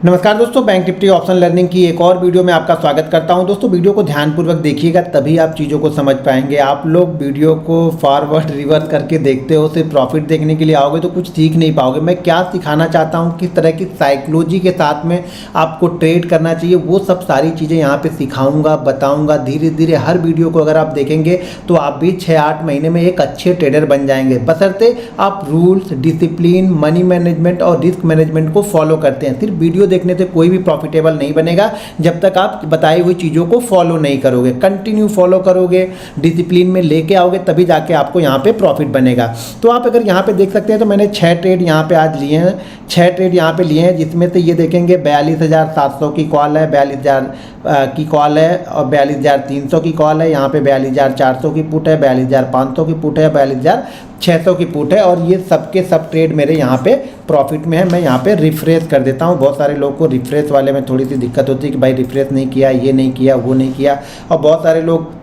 नमस्कार दोस्तों, bank Nifty option learning की एक और वीडियो में आपका स्वागत करता हूं। दोस्तों वीडियो को ध्यानपूर्वक देखिएगा, तभी आप चीज़ों को समझ पाएंगे। आप लोग वीडियो को फॉरवर्ड रिवर्स करके देखते हो, सिर्फ प्रॉफिट देखने के लिए आओगे तो कुछ सीख नहीं पाओगे। मैं क्या सिखाना चाहता हूं, किस तरह की साइकोलॉजी के साथ में आपको ट्रेड करना चाहिए, वो सब सारी चीज़ें यहाँ पर सिखाऊँगा, बताऊँगा। धीरे धीरे हर वीडियो को अगर आप देखेंगे तो आप भी 6-8 महीने में एक अच्छे ट्रेडर बन जाएंगे, बशर्ते आप रूल्स, डिसिप्लिन, मनी मैनेजमेंट और रिस्क मैनेजमेंट को फॉलो करते हैं। सिर्फ वीडियो देखने से कोई भी प्रॉफिटेबल नहीं बनेगा जब तक आप बताई हुई चीज़ों को फॉलो नहीं करोगे। कंटिन्यू फॉलो करोगे, डिसिप्लिन में लेके आओगे, तभी जाके आपको यहाँ पे प्रॉफिट बनेगा। तो आप अगर यहाँ पे देख सकते हैं तो मैंने 6 ट्रेड यहाँ पे आज लिए हैं, 6 ट्रेड यहाँ पे लिए हैं, जिसमें से ये देखेंगे 42,700 की कॉल है, 42,000 की कॉल है और 42,300 की कॉल है। यहाँ पे 42,400 की पुट है, 42,500 की पुट है, 42,600 की पुट है, और ये सबके सब ट्रेड मेरे यहाँ पे प्रॉफिट में है। मैं यहाँ पे रिफ्रेश कर देता हूँ। बहुत सारे लोग को रिफ्रेश वाले में थोड़ी सी दिक्कत होती है कि भाई रिफ्रेश नहीं किया, ये नहीं किया, वो नहीं किया, और बहुत सारे लोग,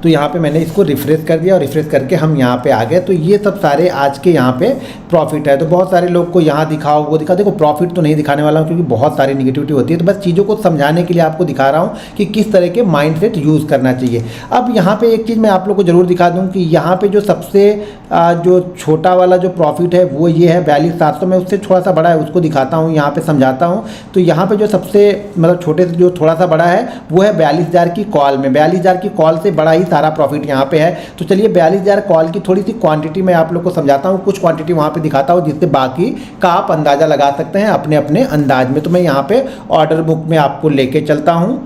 तो यहाँ पे मैंने इसको रिफ्रेश कर दिया और रिफ्रेश करके हम यहाँ पे आ गए। तो ये सब सारे आज के यहाँ पे प्रॉफिट है। तो बहुत सारे लोग को यहाँ दिखाओ, वो दिखाओ। देखो प्रॉफिट तो नहीं दिखाने वाला हूँ क्योंकि बहुत सारी निगेटिविटी होती है, तो बस चीज़ों को समझाने के लिए आपको दिखा रहा हूँ कि किस तरह के माइंडसेट यूज़ करना चाहिए। अब यहाँ पर एक चीज़ मैं आप लोग को ज़रूर दिखा दूँ कि यहाँ पर जो सबसे जो छोटा वाला जो प्रॉफिट है वो ये है 42,700 में, उससे थोड़ा सा बड़ा है, उसको दिखाता हूँ, यहाँ पे समझाता हूँ। तो यहाँ पे जो सबसे मतलब छोटे से जो थोड़ा सा बड़ा है वो है 42,000 की कॉल में। 42,000 की कॉल से बड़ा ही सारा प्रॉफिट यहाँ पे है। तो चलिए 42,000 कॉल की थोड़ी सी क्वांटिटी मैं आप लोग को समझाता हूँ, कुछ क्वांटिटी वहाँ पे दिखाता हूँ, जिससे बाकी का आप अंदाज़ा लगा सकते हैं अपने अपने अंदाज में। तो मैं यहाँ पे ऑर्डर बुक में आपको लेके चलता हूँ।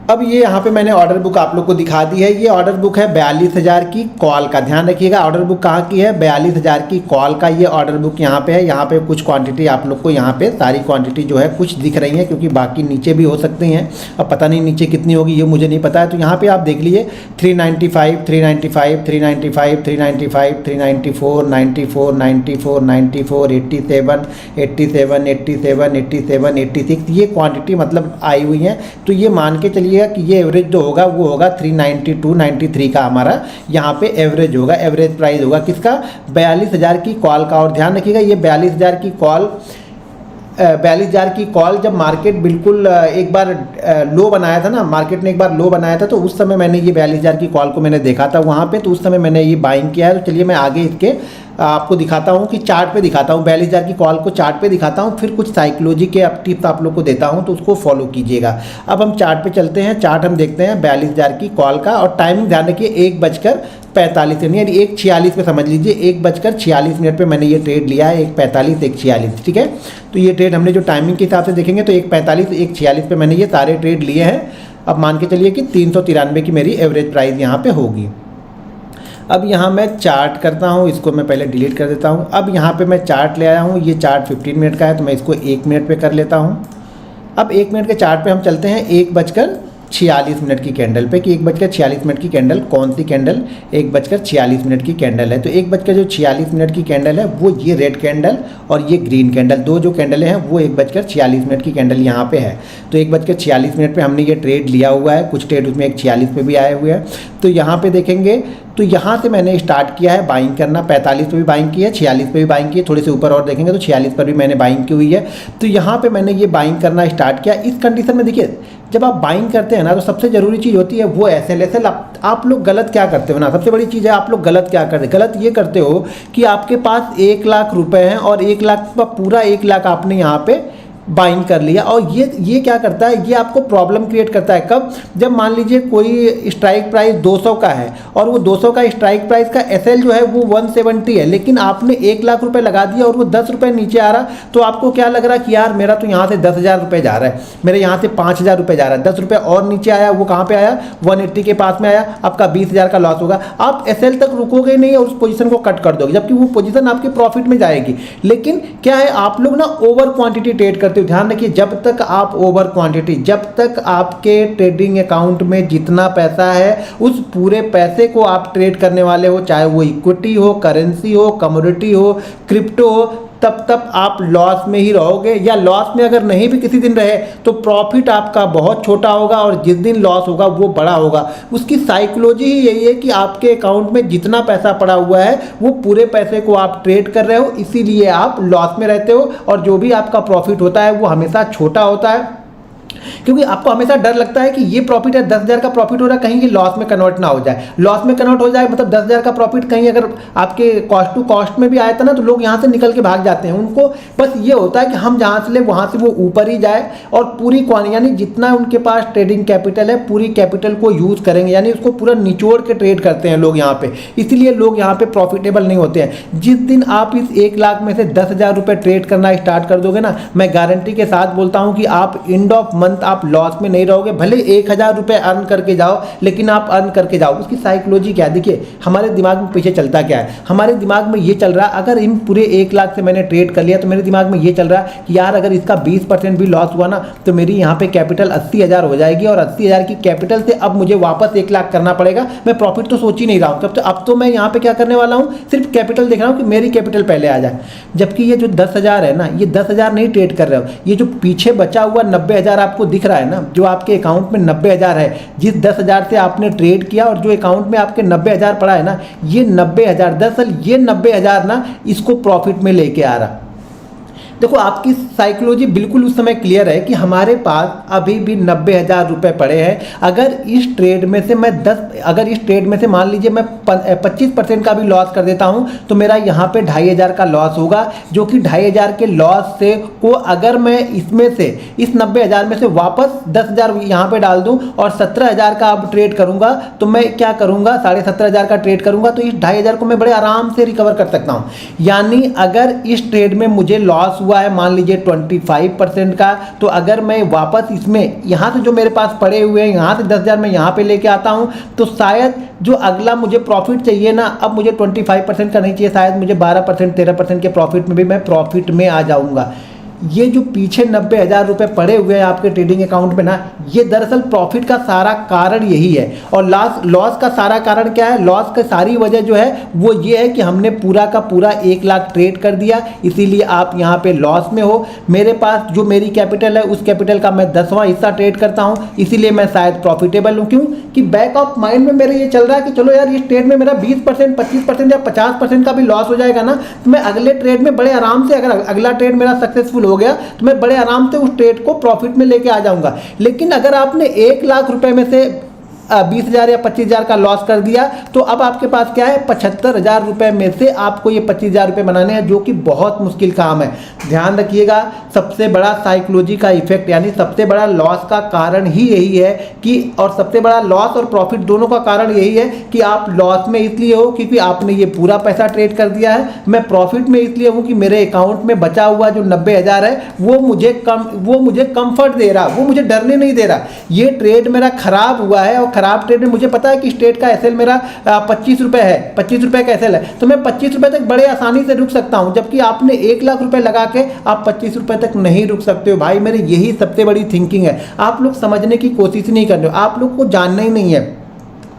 अब ये यहाँ पे मैंने ऑर्डर बुक आप लोग को दिखा दी है। ये ऑर्डर बुक है 42,000 की कॉल का। ध्यान रखिएगा, ऑर्डर बुक कहाँ की है, 42,000 की कॉल का ये ऑर्डर बुक यहाँ पे है। यहाँ पे कुछ क्वांटिटी आप लोग को यहाँ पे सारी क्वांटिटी जो है कुछ दिख रही है, क्योंकि बाकी नीचे भी हो सकती हैं। अब पता नहीं नीचे कितनी होगी, ये मुझे नहीं पता है। तो यहाँ पर आप देख लीजिए 395, 395, 395, 395, 394, 94, 94, 94, 87, 87, 87, 87, 86, ये क्वांटिटी मतलब आई हुई है। तो ये मान के चलिए कि ये एवरेज जो होगा वो होगा 392, 93 का हमारा यहाँ पे एवरेज होगा। एवरेज प्राइस होगा किसका, 42,000 की कॉल का। और ध्यान रखिएगा ये 42,000 की कॉल, 42,000 की कॉल जब मार्केट बिल्कुल एक बार लो बनाया था ना, मार्केट ने एक बार लो बनाया था, तो उस समय मैंने ये 42,000 की कॉल को मैंने देखा था वहाँ पे। तो उस समय मैंने ये बाइंग किया है। तो चलिए मैं आगे इसके आपको दिखाता हूँ कि चार्ट पे दिखाता हूँ, 42,000 की कॉल को चार्ट पे दिखाता हूँ, फिर कुछ साइकोलॉजी के टिप्स आप लोग को देता हूँ, तो उसको फॉलो कीजिएगा। अब हम चार्ट पे चलते हैं। चार्ट हम देखते हैं 42,000 की कॉल का, और टाइमिंग ध्यान रखिए 1:45 यानी 1:46 पे समझ लीजिए, 1:46 पे मैंने ये ट्रेड लिया है। 1:45, 1:46, ठीक है। तो ये ट्रेड हमने जो टाइमिंग के हिसाब से देखेंगे तो 1:45, 1:46 पे मैंने ये सारे ट्रेड लिए हैं। अब मान के चलिए कि 393 की मेरी एवरेज प्राइस यहाँ पे होगी। अब यहाँ मैं चार्ट करता हूँ, इसको मैं पहले डिलीट कर देता हूँ। अब यहाँ पे मैं चार्ट ले आया हूँ, ये चार्ट 15 मिनट का है, तो मैं इसको 1 मिनट पे कर लेता हूँ। अब 1 मिनट के चार्ट पे हम चलते हैं 1:46 की कैंडल पे, कि 1:46 की कैंडल कौन सी कैंडल, 1:46 की कैंडल है। तो 1:46 की कैंडल है वो ये रेड कैंडल और ये ग्रीन कैंडल, दो जो कैंडल हैं वो 1:46 की कैंडल यहाँ पे है। तो 1:46 पे हमने ये ट्रेड लिया हुआ है, कुछ ट्रेड उसमें 1:46 पे भी आए हुए हैं। तो यहाँ पे देखेंगे तो यहाँ से मैंने स्टार्ट किया है बाइंग करना। 45 पे भी बाइंग की है, 46 पे भी बाइंग की है, थोड़े से ऊपर और देखेंगे तो 46 पर भी मैंने बाइंग की हुई है। तो यहाँ पे मैंने ये बाइंग करना स्टार्ट किया। इस कंडीशन में देखिए, जब आप बाइंग करते हैं ना, तो सबसे ज़रूरी चीज़ होती है वो SL। आप लोग गलत क्या करते हो ना, सबसे बड़ी चीज़ है आप लोग गलत क्या करते हो। गलत ये करते हो कि आपके पास 1 लाख रुपए हैं और 1 लाख का पूरा 1 लाख आपने यहाँ पे बाइंग कर लिया, और ये क्या करता है, ये आपको प्रॉब्लम क्रिएट करता है। कब, जब मान लीजिए कोई स्ट्राइक प्राइस 200 का है और वो 200 का स्ट्राइक प्राइस का SL जो है वो 170 है, लेकिन आपने 1 लाख रुपए लगा दिया और वो 10 रुपये नीचे आ रहा, तो आपको क्या लग रहा है कि यार मेरा तो यहाँ से 10,000 रुपये जा रहा है, मेरे यहाँ से 5,000 रुपये जा रहा है, 10 रुपये और नीचे आया, वो कहाँ पे आया, 180 के पास में आया, आपका 20,000 का लॉस होगा। आप SL तक रुकोगे नहीं और उस पोजीशन को कट कर दोगे, जबकि वो पोजीशन आपके प्रॉफिट में जाएगी। लेकिन क्या है, आप लोग ना ओवर क्वांटिटी ट्रेड करते हो। ध्यान रखिए, जब तक आप ओवर क्वांटिटी, जब तक आपके ट्रेडिंग अकाउंट में जितना पैसा है उस पूरे पैसे को आप ट्रेड करने वाले हो, चाहे वो इक्विटी हो, करेंसी हो, कमोडिटी हो, क्रिप्टो हो, तब तक आप लॉस में ही रहोगे, या लॉस में अगर नहीं भी किसी दिन रहे तो प्रॉफिट आपका बहुत छोटा होगा और जिस दिन लॉस होगा वो बड़ा होगा। उसकी साइकोलॉजी ही यही है कि आपके अकाउंट में जितना पैसा पड़ा हुआ है वो पूरे पैसे को आप ट्रेड कर रहे हो, इसीलिए आप लॉस में रहते हो और जो भी आपका प्रॉफिट होता है वो हमेशा छोटा होता है, क्योंकि आपको हमेशा डर लगता है कि ये प्रॉफिट है, 10,000 का प्रॉफिट हो रहा है, कहीं ये लॉस में कन्वर्ट ना हो जाए। लॉस में कन्वर्ट हो जाए मतलब 10,000 का प्रॉफिट कहीं अगर आपके कॉस्ट टू कॉस्ट में भी आया था ना, तो लोग यहाँ से निकल के भाग जाते हैं। उनको बस ये होता है कि हम जहाँ से ले वहाँ से वो ऊपर ही जाए और पूरी यानी जितना उनके पास ट्रेडिंग कैपिटल है पूरी कैपिटल को यूज़ करेंगे, यानी उसको पूरा निचोड़ के ट्रेड करते हैं लोग यहाँ पे, इसीलिए लोग यहाँ पे प्रॉफिटेबल नहीं होते हैं। जिस दिन आप इस 1 लाख में से 10,000 रुपये ट्रेड करना स्टार्ट कर दोगे ना, मैं गारंटी के साथ बोलता हूँ कि आप एंड ऑफ मंथ आप लॉस में नहीं रहोगे। भले 1,000 रुपये अर्न करके जाओ, लेकिन आप अर्न करके जाओ। उसकी साइकोलॉजी क्या है, देखिए हमारे दिमाग में पीछे चलता क्या है। हमारे दिमाग में ये चल रहा है, अगर इन पूरे 1 लाख से मैंने ट्रेड कर लिया तो मेरे दिमाग में ये चल रहा है कि यार अगर इसका 20% भी लॉस हुआ ना तो मेरी यहाँ पे कैपिटल 80,000 हो जाएगी और 80,000 की कैपिटल से अब मुझे वापस 1 लाख करना पड़ेगा। मैं प्रॉफिट तो सोच ही नहीं रहा हूँ, तब तो अब तो मैं यहाँ पे क्या करने वाला हूँ, सिर्फ कैपिटल देख रहा हूँ कि मेरी कैपिटल पहले आ जाए। जबकि ये जो 10,000 है ना, ये 10,000 नहीं ट्रेड कर रहे हो, ये जो पीछे बचा हुआ 90,000 आपको दिख रहा है ना, जो आपके अकाउंट में 90,000 है, जिस 10,000 से आपने ट्रेड किया और जो अकाउंट में आपके 90,000 पड़ा है ना, ये 90,000 दरअसल ये 90,000 ना इसको प्रॉफिट में लेके आ रहा। देखो आपकी साइकोलॉजी बिल्कुल उस समय क्लियर है कि हमारे पास अभी भी 90,000 रुपये पड़े हैं। अगर इस ट्रेड में से मैं अगर इस ट्रेड में से मान लीजिए मैं 25% का भी लॉस कर देता हूं तो मेरा यहाँ पे 2,500 का लॉस होगा, जो कि 2,500 के लॉस से को अगर मैं इसमें से इस 90,000 में से वापस 10,000 यहाँ पे डाल दूँ और 17,000 का अब ट्रेड करूँगा तो मैं क्या करूँगा, 17,500 का ट्रेड करूँगा तो इस 2,500 को मैं बड़े आराम से रिकवर कर सकता हूँ। यानी अगर इस ट्रेड में मुझे लॉस हुआ है मान लीजिए 25% का, तो अगर मैं वापस इसमें यहाँ से जो मेरे पास पड़े हुए हैं यहाँ से 10,000 मैं यहाँ पे लेके आता हूँ तो शायद जो अगला मुझे प्रॉफिट चाहिए ना, अब मुझे 25% का नहीं चाहिए, शायद मुझे 12% 13% के प्रॉफिट में भी मैं प्रॉफिट में आ जाऊँगा। ये जो पीछे 90,000 रुपये पड़े हुए हैं आपके ट्रेडिंग अकाउंट में ना, ये दरअसल प्रॉफिट का सारा कारण यही है। और लॉस का सारा कारण क्या है, लॉस की सारी वजह जो है वो ये है कि हमने पूरा का पूरा 1 लाख ट्रेड कर दिया, इसीलिए आप यहाँ पे लॉस में हो। मेरे पास जो मेरी कैपिटल है उस कैपिटल का मैं 10वां हिस्सा ट्रेड करता हूँ, इसीलिए मैं शायद प्रॉफिटेबल हूँ। क्यों कि बैक ऑफ माइंड में मेरे ये चल रहा है कि चलो यार इस ट्रेड में मेरा 20% 25% या 50% का भी लॉस हो जाएगा ना, तो मैं अगले ट्रेड में बड़े आराम से, अगर अगला ट्रेड मेरा सक्सेसफुल हो गया तो मैं बड़े आराम से उस ट्रेड को प्रॉफिट में लेके आ जाऊंगा। लेकिन अगर आपने 1 लाख रुपए में से 20,000 या 25,000 का लॉस कर दिया तो अब आपके पास क्या है, 75,000 रुपये में से आपको ये 25,000 रुपये बनाने हैं, जो कि बहुत मुश्किल काम है। ध्यान रखिएगा, सबसे बड़ा साइकोलॉजी का इफेक्ट यानी सबसे बड़ा लॉस का कारण ही यही है कि, और सबसे बड़ा लॉस और प्रॉफिट दोनों का कारण यही है कि आप लॉस में इसलिए हो क्योंकि आपने ये पूरा पैसा ट्रेड कर दिया है। मैं प्रॉफिट में इसलिए हूँ कि मेरे अकाउंट में बचा हुआ जो 90,000 है वो मुझे कंफर्ट दे रहा, वो मुझे डरने नहीं दे रहा। ये ट्रेड मेरा खराब हुआ है और खराब ट्रेड में मुझे पता है कि इस ट्रेड का एसएल मेरा 25 रुपये है, 25 रुपये का एसएल है, तो मैं 25 रुपये तक बड़े आसानी से रुक सकता हूं। जबकि आपने 1 लाख रुपए लगा के आप 25 रुपये तक नहीं रुक सकते हो। भाई मेरे यही सबसे बड़ी थिंकिंग है। आप लोग समझने की कोशिश नहीं कर रहे हो, आप लोग को जानना ही नहीं है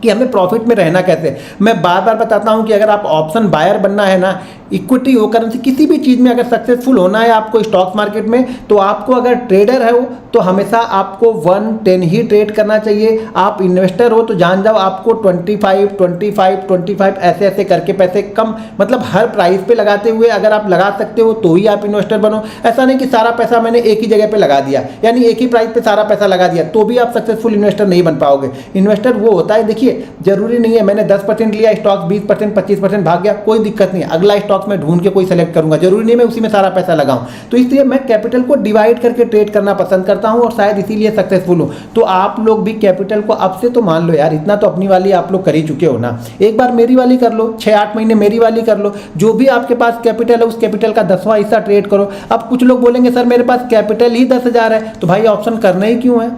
कि हमें प्रॉफिट में रहना कैसे। मैं बार बार बताता हूं कि अगर आप ऑप्शन बायर बनना है ना, इक्विटी हो, करेंसी, किसी भी चीज़ में अगर सक्सेसफुल होना है आपको स्टॉक मार्केट में, तो आपको अगर ट्रेडर है तो हमेशा आपको 1-10 ही ट्रेड करना चाहिए। आप इन्वेस्टर हो तो जान जाओ आपको 25 ऐसे ऐसे करके पैसे कम, मतलब हर प्राइस पे लगाते हुए अगर आप लगा सकते हो तो ही आप इन्वेस्टर बनो। ऐसा नहीं कि सारा पैसा मैंने एक ही जगह पे लगा दिया, यानी एक ही प्राइस पे सारा पैसा लगा दिया तो भी आप सक्सेसफुल इन्वेस्टर नहीं बन पाओगे। इन्वेस्टर वो होता है, देखिए जरूरी नहीं है मैंने 10% लिया स्टॉक, 20% 25% भाग गया, कोई दिक्कत नहीं है, अगला स्टॉक में ढूंढ के कोई सेलेक्ट करूंगा, जरूरी नहीं मैं उसी में सारा पैसा लगाऊं। तो इसलिए मैं कैपिटल को डिवाइड करके ट्रेड करना पसंद करता हूं और शायद इसीलिए सक्सेसफुल हूं। तो आप लोग भी कैपिटल को अब से तो मान लो यार, इतना तो अपनी वाली आप लोग कर ही चुके हो ना, एक बार मेरी वाली कर लो, 6-8 महीने मेरी वाली कर लो। जो भी आपके पास कैपिटल है उस कैपिटल का 10वां हिस्सा ट्रेड करो। अब कुछ लोग बोलेंगे सर मेरे पास कैपिटल ही 10,000 है, तो भाई ऑप्शन करना ही क्यों है।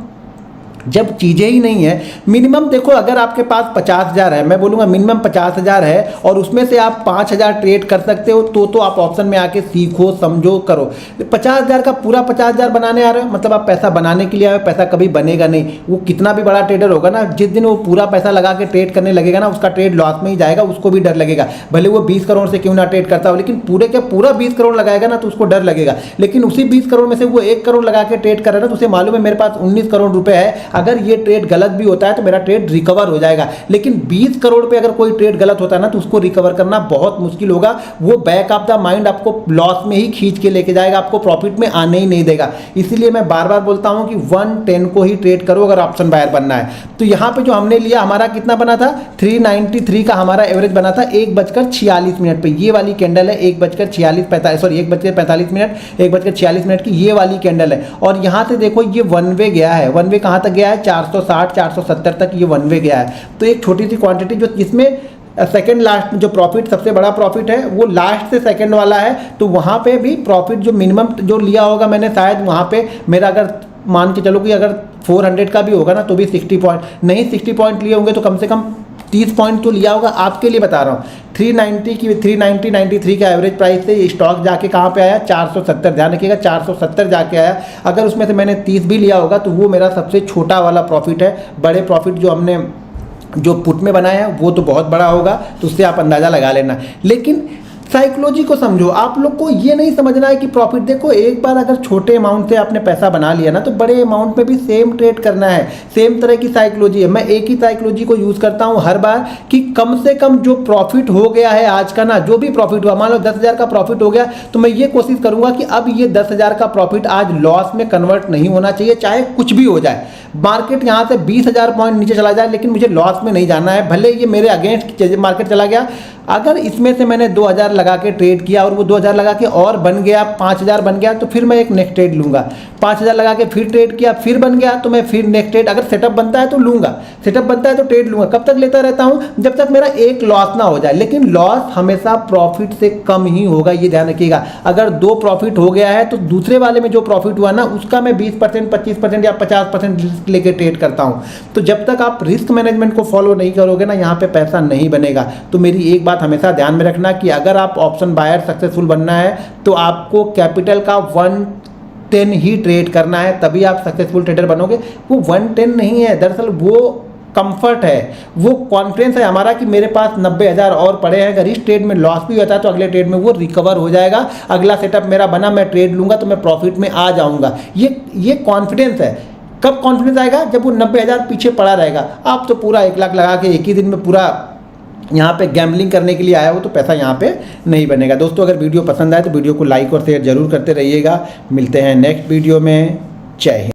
जब चीज़ें ही नहीं है, मिनिमम देखो अगर आपके पास 50,000 है, मैं बोलूँगा मिनिमम 50,000 है और उसमें से आप 5,000 ट्रेड कर सकते हो तो आप ऑप्शन में आके सीखो, समझो, करो। 50,000 का पूरा 50,000 बनाने आ रहे हो, मतलब आप पैसा बनाने के लिए आए हो, पैसा कभी बनेगा नहीं। वो कितना भी बड़ा ट्रेडर होगा ना, जिस दिन वो पूरा पैसा लगा के ट्रेड करने लगेगा ना, उसका ट्रेड लॉस में ही जाएगा, उसको भी डर लगेगा। भले वो 20 करोड़ से क्यों ना ट्रेड करता हो, लेकिन पूरे के पूरा 20 करोड़ लगाएगा ना तो उसको डर लगेगा। लेकिन उसी 20 करोड़ में से वो 1 करोड़ लगा के ट्रेड कर रहा है ना, तो उसे मालूम है मेरे पास 19 करोड़ रुपए है, अगर ये ट्रेड गलत भी होता है तो मेरा ट्रेड रिकवर हो जाएगा। लेकिन 20 करोड़ पे अगर कोई ट्रेड गलत होता है ना तो उसको रिकवर करना बहुत मुश्किल होगा। वो बैक ऑफ द माइंड आपको लॉस में ही खींच के लेके जाएगा, आपको प्रॉफिट में आने ही नहीं देगा। इसीलिए मैं बार बार बोलता हूं कि 110 को ही ट्रेड करो अगर ऑप्शन बायर बनना है। तो यहां पे जो हमने लिया, हमारा कितना बना था, 393 का हमारा एवरेज बना था 1:46 पे। ये वाली कैंडल है 1:46 की ये वाली कैंडल है। और यहां से देखो ये वन वे गया है। वन वे कहां तक गया है, 460 470 तक ये वन वे गया है। तो एक छोटी सी क्वांटिटी जो जिसमें सेकंड लास्ट जो प्रॉफिट सबसे बड़ा प्रॉफिट है वो लास्ट से सेकंड वाला है, तो वहाँ पे भी प्रॉफिट जो मिनिमम जो लिया होगा मैंने, शायद वहाँ पे मेरा अगर मान के चलो कि अगर 400 का भी होगा ना तो भी 60 पॉइंट नहीं, 60 पॉइंट लिए होंगे तो कम से कम 30 पॉइंट तो लिया होगा। आपके लिए बता रहा हूँ 393 का एवरेज प्राइस से ये स्टॉक जाके कहाँ पे आया, 470। ध्यान रखिएगा 470 जाके आया। अगर उसमें से मैंने 30 भी लिया होगा तो वो मेरा सबसे छोटा वाला प्रॉफिट है। बड़े प्रॉफिट जो हमने जो पुट में बनाया है वो तो बहुत बड़ा होगा, तो उससे आप अंदाज़ा लगा लेना। लेकिन साइकोलॉजी को समझो। आप लोग को ये नहीं समझना है कि प्रॉफिट, देखो एक बार अगर छोटे अमाउंट से आपने पैसा बना लिया ना तो बड़े अमाउंट में भी सेम ट्रेड करना है। सेम तरह की साइकोलॉजी है। मैं एक ही साइकोलॉजी को यूज़ करता हूँ हर बार कि कम से कम जो प्रॉफिट हो गया है आज का ना, जो भी प्रॉफिट हुआ, मान लो 10,000 का प्रॉफिट हो गया तो मैं ये कोशिश करूँगा कि अब ये 10,000 का प्रॉफिट आज लॉस में कन्वर्ट नहीं होना चाहिए, चाहे कुछ भी हो जाए। मार्केट यहाँ से 20,000 पॉइंट नीचे चला जाए लेकिन मुझे लॉस में नहीं जाना है। भले ये मेरे अगेंस्ट मार्केट चला गया, अगर इसमें से मैंने 2,000 लगा के ट्रेड किया और वो 2,000 लगा के और बन गया 5,000 बन गया तो फिर मैं एक नेक्स्ट ट्रेड लूँगा। 5,000 लगा के फिर ट्रेड किया, फिर बन गया तो मैं फिर नेक्स्ट ट्रेड, अगर सेटअप बनता है तो लूँगा, सेटअप बनता है तो ट्रेड लूँगा। कब तक लेता रहता हूँ, जब तक मेरा एक लॉस ना हो जाए। लेकिन लॉस हमेशा प्रॉफिट से कम ही होगा, ये ध्यान रखिएगा। अगर 2 प्रॉफिट हो गया है तो दूसरे वाले में जो प्रॉफिट हुआ ना उसका मैं 20%, 25% या 50% रिस्क लेके ट्रेड करता हूँ। तो जब तक आप रिस्क मैनेजमेंट को फॉलो नहीं करोगे ना, यहाँ पे पैसा नहीं बनेगा। तो मेरी एक बात हमेशा ध्यान में रखना कि अगर आप ऑप्शन बायर सक्सेसफुल बनना है तो आपको कैपिटल का 110 ही ट्रेड करना है, तभी आप सक्सेसफुल ट्रेडर बनोगे। वो 110 नहीं है, दरअसल वो कंफर्ट है, वो कॉन्फिडेंस है हमारा कि मेरे पास 90,000 और पड़े हैं। अगर इस ट्रेड में लॉस भी होता है तो अगले ट्रेड में वो रिकवर हो जाएगा। अगला सेटअप मेरा बना, मैं ट्रेड लूँगा तो मैं प्रॉफिट में आ जाऊँगा। ये कॉन्फिडेंस है। कब कॉन्फिडेंस आएगा, जब वो 90,000 पीछे पड़ा रहेगा। आप तो पूरा 1 लाख लगा के एक ही दिन में पूरा यहाँ पे गैम्बलिंग करने के लिए आया हो तो पैसा यहाँ पे नहीं बनेगा। दोस्तों अगर वीडियो पसंद आए तो वीडियो को लाइक और शेयर जरूर करते रहिएगा। मिलते हैं नेक्स्ट वीडियो में। जय हिंद।